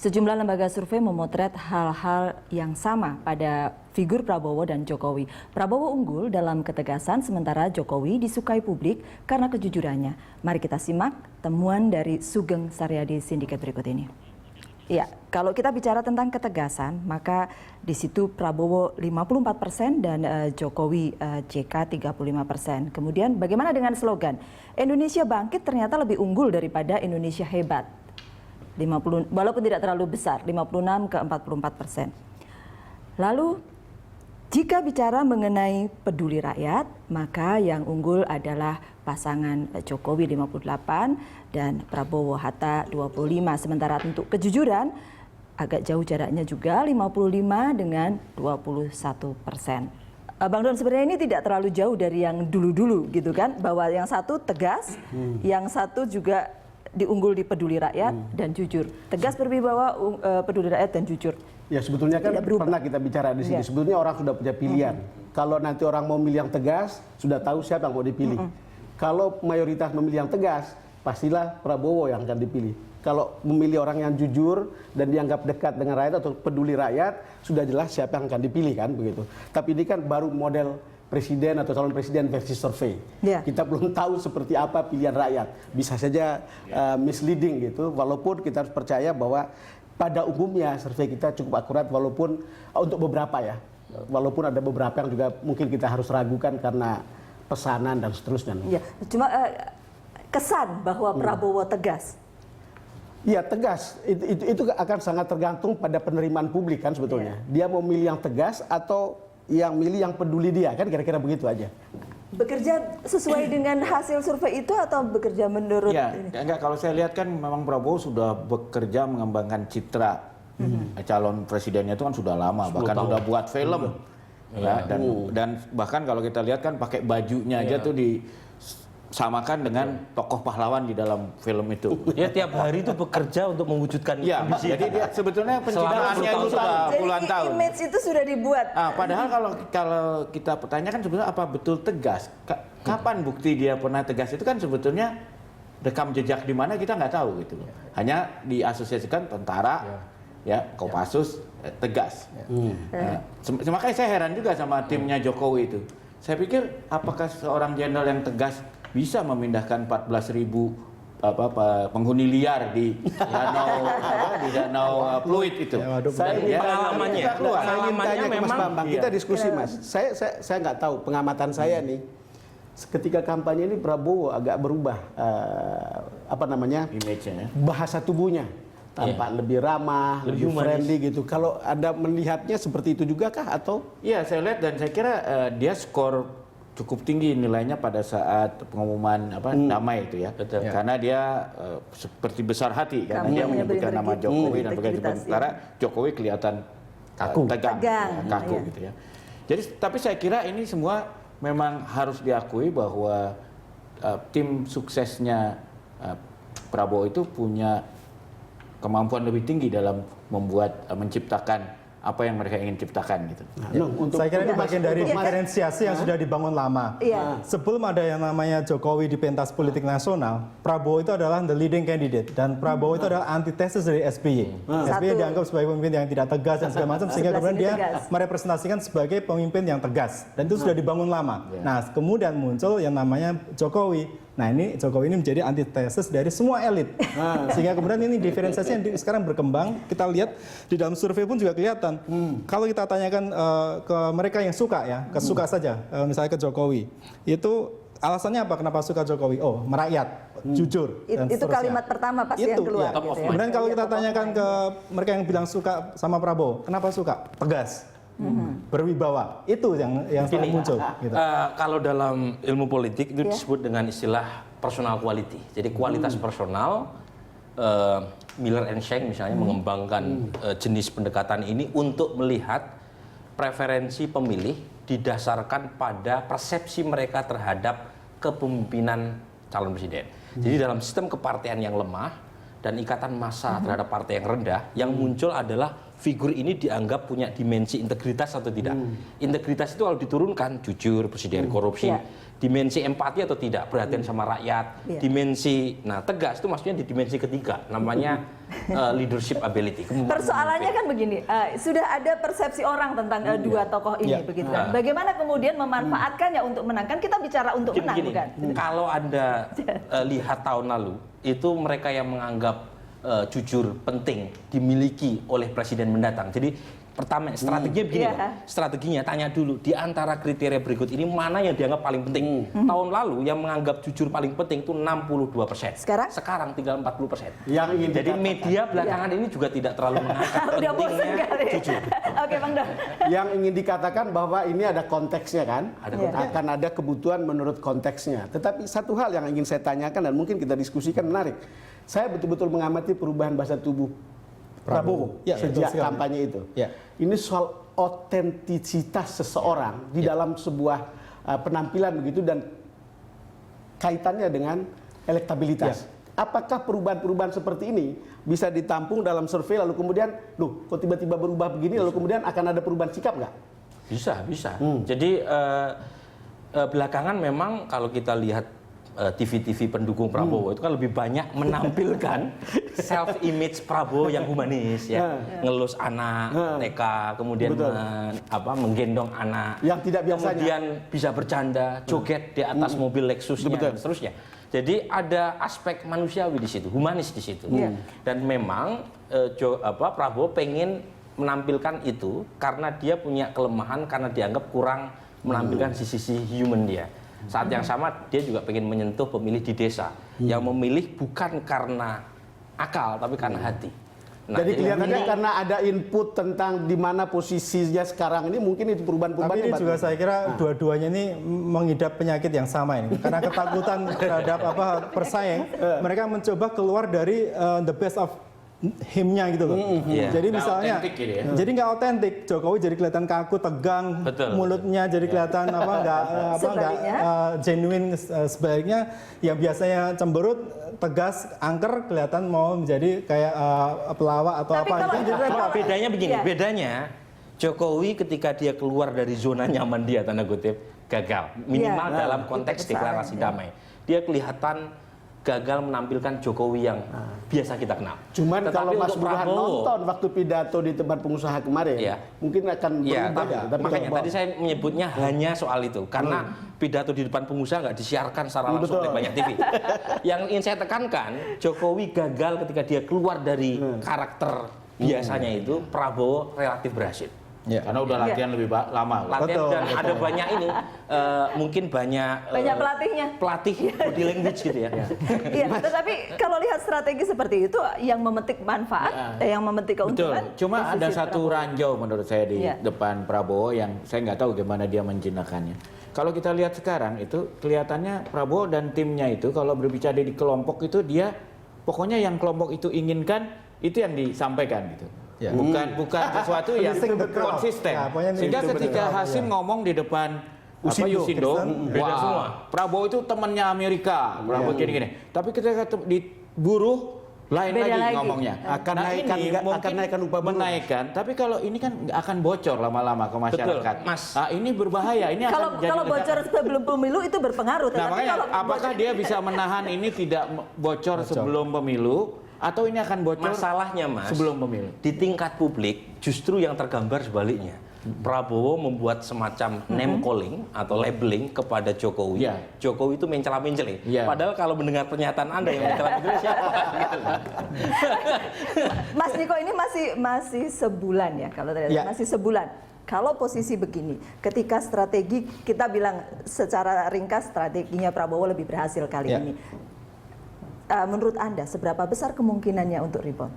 Sejumlah lembaga survei memotret hal-hal yang sama pada figur Prabowo dan Jokowi. Prabowo unggul dalam ketegasan, sementara Jokowi disukai publik karena kejujurannya. Mari kita simak temuan dari Sugeng Saryadi Sindikat berikut ini. Ya, kalau kita bicara tentang ketegasan, maka di situ Prabowo 54% dan Jokowi JK 35%. Kemudian bagaimana dengan slogan? Indonesia bangkit ternyata lebih unggul daripada Indonesia hebat. 50, walaupun tidak terlalu besar, 56 ke 44%. Lalu, jika bicara mengenai peduli rakyat, maka yang unggul adalah pasangan Jokowi 58 dan Prabowo Hatta 25. Sementara untuk kejujuran, agak jauh jaraknya juga 55 dengan 21%. Bang Don, sebenarnya ini tidak terlalu jauh dari yang dulu-dulu gitu kan, bahwa yang satu tegas, yang satu juga diunggul di peduli rakyat dan jujur. Tegas berwibawa, peduli rakyat dan jujur. Ya sebetulnya kan pernah kita bicara di sini. Sebetulnya orang sudah punya pilihan. Kalau nanti orang mau milih yang tegas, sudah tahu siapa yang mau dipilih. Kalau mayoritas memilih yang tegas, pastilah Prabowo yang akan dipilih. Kalau memilih orang yang jujur dan dianggap dekat dengan rakyat atau peduli rakyat, sudah jelas siapa yang akan dipilih kan begitu. Tapi ini kan baru model presiden atau calon presiden versi survei. Kita belum tahu seperti apa pilihan rakyat. Bisa saja misleading gitu, walaupun kita harus percaya bahwa pada umumnya survei kita cukup akurat, walaupun untuk beberapa ya. Walaupun ada beberapa yang juga mungkin kita harus ragukan karena pesanan dan seterusnya. Ya, cuma kesan bahwa Prabowo tegas. Iya tegas, itu akan sangat tergantung pada penerimaan publik kan sebetulnya. Dia mau milih yang tegas atau yang milih yang peduli dia, kan kira-kira begitu aja. Bekerja sesuai dengan hasil survei itu atau bekerja menurut ini? Enggak, kalau saya lihat kan memang Prabowo sudah bekerja mengembangkan citra calon presidennya itu kan sudah lama, bahkan sudah buat film. Ya, dan bahkan kalau kita lihat kan pakai bajunya aja tuh disamakan dengan tokoh pahlawan di dalam film itu. Ya tiap hari itu bekerja untuk mewujudkan visi. Jadi dia sebetulnya pencitraannya itu sudah puluhan tahun. Image itu sudah dibuat. Padahal kalau kita pertanyakan sebetulnya apa betul tegas? Kapan bukti dia pernah tegas itu kan sebetulnya rekam jejak di mana kita nggak tahu gitu. Hanya diasosiasikan tentara, ya Kopassus tegas. Makanya saya heran juga sama timnya Jokowi itu. Saya pikir apakah seorang jenderal yang tegas bisa memindahkan 14.000 penghuni liar di danau Pluit itu. Pengalamannya memang kita diskusi Mas. Saya nggak tahu, pengamatan saya nih. Ketika kampanye ini Prabowo agak berubah image-nya, bahasa tubuhnya. Tampak lebih ramah, lebih friendly gitu. Kalau Anda melihatnya seperti itu juga kah atau? Iya, saya lihat dan saya kira dia skor cukup tinggi nilainya pada saat pengumuman damai itu ya. Betul. Karena dia seperti besar hati karena dia menyebutkan nama Jokowi dan begitu sementara Jokowi kelihatan tegang, kaku gitu ya. Jadi tapi saya kira ini semua memang harus diakui bahwa tim suksesnya Prabowo itu punya kemampuan lebih tinggi dalam menciptakan apa yang mereka ingin ciptakan gitu. Saya kira ini bagian dari diferensiasi yang sudah dibangun lama. Sebelum ada yang namanya Jokowi di pentas politik nasional, Prabowo itu adalah the leading candidate dan Prabowo itu adalah antitesis dari SBY. SBY dianggap sebagai pemimpin yang tidak tegas dan segala macam, sehingga kemudian dia merepresentasikan sebagai pemimpin yang tegas dan itu sudah dibangun lama. Nah, kemudian muncul yang namanya Jokowi. Nah ini Jokowi ini menjadi antitesis dari semua elit. Sehingga kemudian ini diferensiasi yang sekarang berkembang. Kita lihat di dalam survei pun juga kelihatan. Kalau kita tanyakan ke mereka yang suka ya, suka saja, misalnya ke Jokowi, itu alasannya apa? Kenapa suka Jokowi? Oh, merakyat, jujur. Dan itu kalimat pertama pasti yang keluar. Kemudian kalau kita tanyakan ke mereka yang bilang suka sama Prabowo, kenapa suka? Tegas. Berwibawa, itu yang selalu muncul gitu. Kalau dalam ilmu politik itu disebut dengan istilah personal quality. Jadi kualitas personal, Miller and Schenck misalnya mengembangkan jenis pendekatan ini untuk melihat preferensi pemilih didasarkan pada persepsi mereka terhadap kepemimpinan calon presiden. Jadi dalam sistem kepartean yang lemah dan ikatan massa terhadap partai yang rendah, yang muncul adalah figur ini dianggap punya dimensi integritas atau tidak. Integritas itu kalau diturunkan, jujur, presiden korupsi. Dimensi empati atau tidak, perhatian sama rakyat. Dimensi, nah tegas itu maksudnya di dimensi ketiga, namanya leadership ability. Kemampuan Persoalannya kan begini, sudah ada persepsi orang tentang dua tokoh ini, begitu kan? Bagaimana kemudian memanfaatkannya untuk menang? Kan kita bicara untuk menang, bukan? Kalau Anda lihat tahun lalu, itu mereka yang menganggap jujur penting dimiliki oleh presiden mendatang. Jadi pertama strateginya begini, strateginya tanya dulu di antara kriteria berikut ini mana yang dianggap paling penting. Tahun lalu yang menganggap jujur paling penting itu 62%. Sekarang tinggal 40%. Jadi media belakangan ini juga tidak terlalu mengangkat pentingnya jujur. Oke, Bang Don. Yang ingin dikatakan bahwa ini ada konteksnya kan, akan ada kebutuhan menurut konteksnya. Tetapi satu hal yang ingin saya tanyakan dan mungkin kita diskusikan menarik. Saya betul-betul mengamati perubahan bahasa tubuh Prabowo sejak kampanye itu. Ini soal otentisitas seseorang di dalam sebuah penampilan begitu dan kaitannya dengan elektabilitas. Apakah perubahan-perubahan seperti ini bisa ditampung dalam survei lalu kemudian, loh kok tiba-tiba berubah begini lalu kemudian akan ada perubahan sikap nggak? Bisa. Jadi belakangan memang kalau kita lihat TV-TV pendukung Prabowo itu kan lebih banyak menampilkan self-image Prabowo yang humanis, ya, ngelus anak TK, kemudian menggendong anak, yang tidak biasanya, kemudian bisa bercanda, joget di atas mobil Lexusnya dan seterusnya. Jadi ada aspek manusiawi di situ, humanis di situ, dan memang Prabowo pengen menampilkan itu karena dia punya kelemahan karena dianggap kurang menampilkan sisi human dia. Saat yang sama dia juga pengen menyentuh pemilih di desa yang memilih bukan karena akal tapi karena hati. Nah, jadi kelihatannya karena ada input tentang di mana posisinya sekarang ini mungkin itu perubahan-perubahan. Tapi ini juga saya kira dua-duanya ini mengidap penyakit yang sama ini. Karena ketakutan terhadap persaing, mereka mencoba keluar dari the best of himnya gitu loh. Jadi misalnya, jadi nggak otentik. Jokowi jadi kelihatan kaku, tegang, mulutnya jadi kelihatan nggak genuine. Sebaliknya yang biasanya cemberut, tegas, angker, kelihatan mau menjadi kayak pelawak atau apa. Bedanya begini, bedanya Jokowi ketika dia keluar dari zona nyaman dia tanda kutip gagal, minimal dalam konteks deklarasi damai. Dia kelihatan gagal menampilkan Jokowi yang biasa kita kenal. Cuman kalau Mas Burhan nonton waktu pidato di tempat pengusaha kemarin, mungkin akan berubah. Makanya tadi saya menyebutnya hanya soal itu, karena pidato di depan pengusaha nggak disiarkan secara langsung oleh banyak TV. Yang ingin saya tekankan, Jokowi gagal ketika dia keluar dari karakter biasanya itu, Prabowo relatif berhasil. Karena udah latihan lebih lama. Latihan dan ada banyak ini, mungkin banyak pelatihnya. Pelatih body language gitu ya. Iya, tetapi kalau lihat strategi seperti itu yang memetik manfaat, yang memetik keuntungan. Betul. Cuma ada satu ranjau menurut saya di depan Prabowo yang saya nggak tahu gimana dia menjinakkannya. Kalau kita lihat sekarang itu kelihatannya Prabowo dan timnya itu kalau berbicara di kelompok itu dia pokoknya yang kelompok itu inginkan itu yang disampaikan gitu. Bukan sesuatu yang konsisten. Sehingga ketika Hasim ngomong di depan Yusindo, beda semua. Prabowo itu temannya Amerika, Prabowo gini-gini. Tapi ketika di buruh lain lagi ngomongnya. Akan naikkan upah buruh. Menaikkan, tapi kalau ini kan akan bocor lama-lama ke masyarakat. Ini berbahaya. Ini kalau bocor sebelum pemilu itu berpengaruh. Nah, makanya apakah dia bisa menahan ini tidak bocor sebelum pemilu? Atau ini akan bocor masalahnya Mas sebelum pemilu di tingkat publik justru yang tergambar sebaliknya. Prabowo membuat semacam name calling atau labeling kepada Jokowi. Jokowi itu mencela-mencela. Padahal kalau mendengar pernyataan Anda yang mencela-mencela siapa? Mas Niko ini masih sebulan ya kalau ternyata masih sebulan. Kalau posisi begini, ketika strategi kita bilang secara ringkas strateginya Prabowo lebih berhasil kali ini. Menurut Anda, seberapa besar kemungkinannya untuk rebound?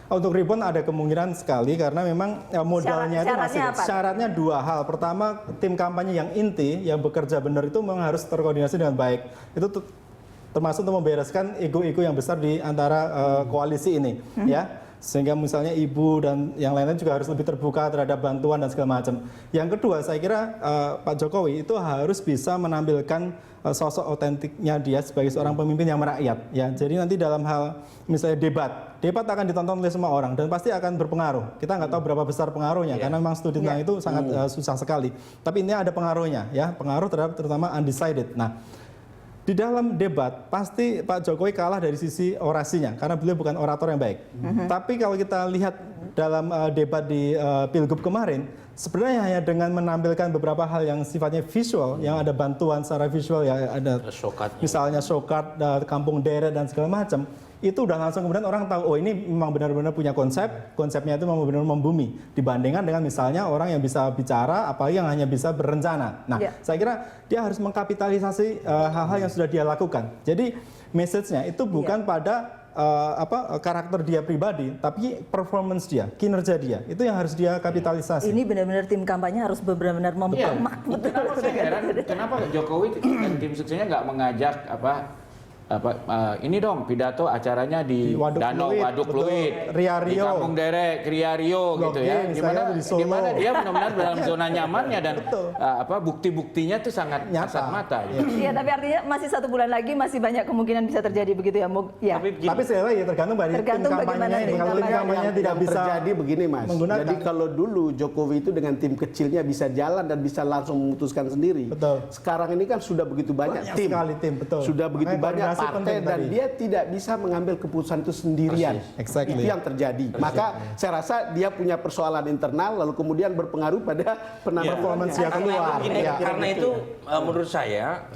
Untuk rebound ada kemungkinan sekali karena memang modalnya itu masih syaratnya dua hal. Pertama, tim kampanye yang inti, yang bekerja benar itu memang harus terkoordinasi dengan baik. Itu termasuk untuk membereskan ego-ego yang besar di antara koalisi ini, ya. Sehingga misalnya ibu dan yang lain-lain juga harus lebih terbuka terhadap bantuan dan segala macam. Yang kedua, saya kira Pak Jokowi itu harus bisa menampilkan sosok otentiknya dia sebagai seorang pemimpin yang merakyat. Ya, jadi nanti dalam hal misalnya debat akan ditonton oleh semua orang dan pasti akan berpengaruh. Kita nggak tahu berapa besar pengaruhnya karena memang studi tentang itu sangat susah sekali. Tapi ini ada pengaruhnya, ya, pengaruh terhadap terutama undecided. Nah, Di dalam debat pasti Pak Jokowi kalah dari sisi orasinya karena beliau bukan orator yang baik. Tapi kalau kita lihat dalam debat di Pilgub kemarin, sebenarnya hanya dengan menampilkan beberapa hal yang sifatnya visual, yang ada bantuan secara visual, ya ada misalnya showcard, kampung deret dan segala macam, itu udah langsung kemudian orang tahu, oh ini memang benar-benar punya konsepnya itu memang benar-benar membumi, dibandingkan dengan misalnya orang yang bisa bicara, apalagi yang hanya bisa berencana. Nah, saya kira dia harus mengkapitalisasi hal-hal yang sudah dia lakukan. Jadi message-nya itu bukan pada karakter dia pribadi, tapi performance dia, kinerja dia, itu yang harus dia kapitalisasi. Ini benar-benar tim kampanye harus benar-benar mempermak. Kenapa saya heran, kenapa Jokowi dan tim suksesnya nggak mengajak ini dong pidato acaranya di Danau Waduk Fluid, di Kampung Derek, Ria Rio gitu ya. Gimana dia benar-benar dalam zona nyamannya dan bukti-buktinya itu sangat kasat mata. Iya, tapi artinya masih 1 bulan lagi masih banyak kemungkinan bisa terjadi begitu ya, ya. Tapi sekali lagi tergantung dari tim kampanyenya ini. Kalau tim kampanyenya tidak bisa terjadi begini, Mas. Jadi kalau dulu Jokowi itu dengan tim kecilnya bisa jalan dan bisa langsung memutuskan sendiri. Betul. Sekarang ini kan sudah begitu banyak tim. Betul. Sudah begitu banyak partai dan dia tidak bisa mengambil keputusan itu sendirian. Exactly. Itu yang terjadi. Maka saya rasa dia punya persoalan internal lalu kemudian berpengaruh pada performance dia keluar. Karena itu menurut saya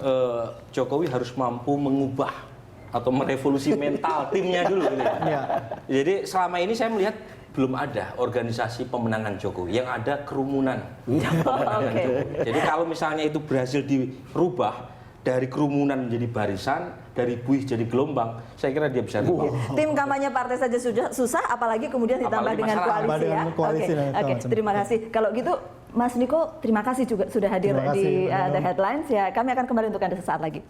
Jokowi harus mampu mengubah atau merevolusi mental timnya dulu. Jadi selama ini saya melihat belum ada organisasi pemenangan Jokowi, yang ada kerumunan. Jadi kalau misalnya itu berhasil dirubah dari kerumunan menjadi barisan, dari buih jadi gelombang, saya kira dia bisa rubah. Tim kampanye partai saja sudah susah, apalagi kemudian ditambah dengan koalisi ya. Oke, terima kasih. Kalau gitu, Mas Niko, terima kasih juga sudah hadir di The Headlines. Ya, kami akan kembali untuk Anda sesaat lagi.